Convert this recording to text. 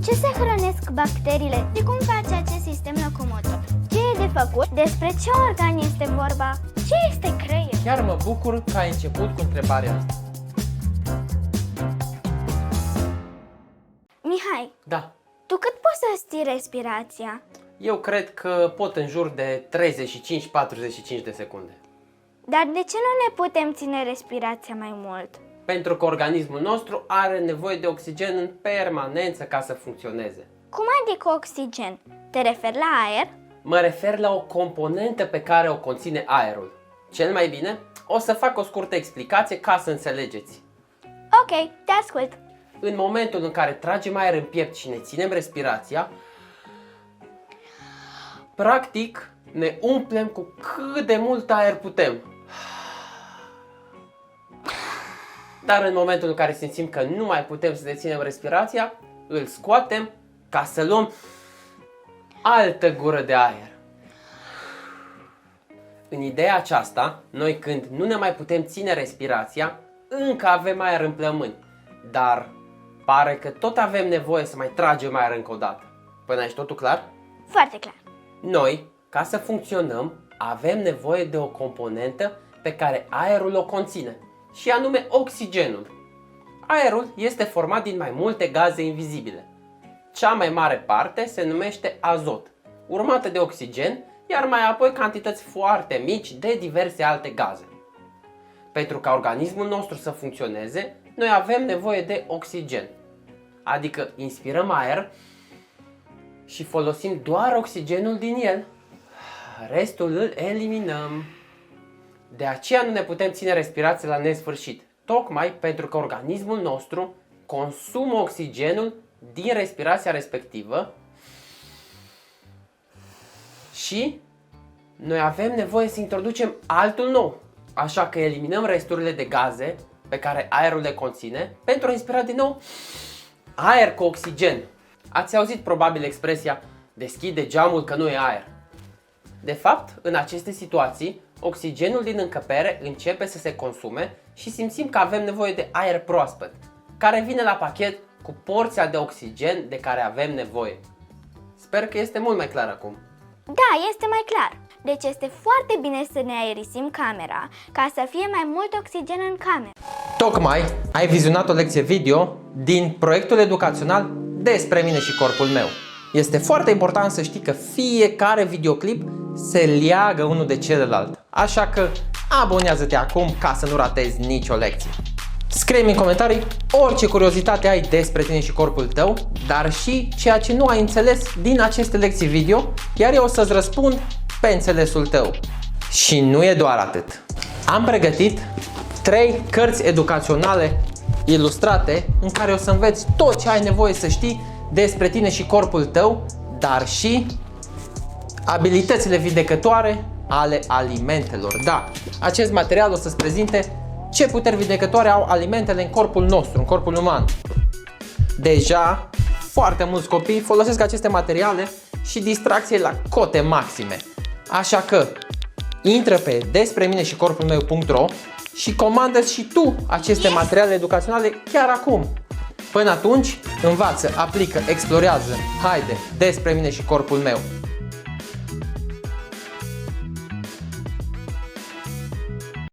ce se hrănesc bacteriile și cum face acest sistem locomotor? Ce e de făcut? Despre ce organ este vorba? Ce este creier? Chiar mă bucur că ai început cu întrebarea asta. Mihai, Da, tu cât poți să ții respirația? eu cred că pot în jur de 35-45 de secunde. Dar de ce nu ne putem ține respirația mai mult? Pentru că organismul nostru are nevoie de oxigen în permanență ca să funcționeze. Cum adică oxigen? Te referi la aer? Mă refer la o componentă pe care o conține aerul. Cel mai bine, o să fac o scurtă explicație ca să înțelegeți. Ok, te ascult. În momentul în care tragem aer în piept și ne ținem respirația, practic ne umplem cu cât de mult aer putem. Dar în momentul în care simțim că nu mai putem să ne ținem respirația, îl scoatem ca să luăm altă gură de aer. În ideea aceasta, noi când nu ne mai putem ține respirația, încă avem aer în plămâni, dar pare că tot avem nevoie să mai tragem aer încă o dată. Până aici totul clar? Foarte clar. Noi, ca să funcționăm, avem nevoie de o componentă pe care aerul o conține, și anume oxigenul. Aerul este format din mai multe gaze invizibile. Cea mai mare parte se numește azot, urmată de oxigen, iar mai apoi cantități foarte mici de diverse alte gaze. Pentru ca organismul nostru să funcționeze, noi avem nevoie de oxigen. Adică inspirăm aer și folosim doar oxigenul din el. Restul îl eliminăm. De aceea nu ne putem ține respirația la nesfârșit, tocmai pentru că organismul nostru consumă oxigenul din respirația respectivă și noi avem nevoie să introducem altul nou. Așa că eliminăm resturile de gaze pe care aerul le conține pentru a inspira din nou aer cu oxigen. Ați auzit probabil expresia deschide geamul că nu e aer. De fapt, în aceste situații, oxigenul din încăpere începe să se consume și simțim că avem nevoie de aer proaspăt, care vine la pachet cu porția de oxigen de care avem nevoie. Sper că este mult mai clar acum. Da, este mai clar. Deci este foarte bine să ne aerisim camera ca să fie mai mult oxigen în cameră. Tocmai ai vizionat o lecție video din proiectul educațional Despre mine și corpul meu. Este foarte important să știi că fiecare videoclip se leagă unul de celălalt. Așa că abonează-te acum ca să nu ratezi nicio lecție. Scrie-mi în comentarii orice curiozitate ai despre tine și corpul tău, dar și ceea ce nu ai înțeles din aceste lecții video, iar eu o să-ți răspund pe înțelesul tău. Și nu e doar atât. Am pregătit 3 cărți educaționale ilustrate în care o să înveți tot ce ai nevoie să știi despre tine și corpul tău, dar și abilitățile vindecătoare ale alimentelor. Da, acest material o să-ți prezinte ce puteri vindecătoare au alimentele în corpul nostru, în corpul uman. Deja, foarte mulți copii folosesc aceste materiale și distracție la cote maxime. Așa că, intră pe despremineșicorpulmeu.ro și comandă-ți și tu aceste materiale educaționale chiar acum. Până atunci, învață, aplică, explorează, haide, despre mine și corpul meu.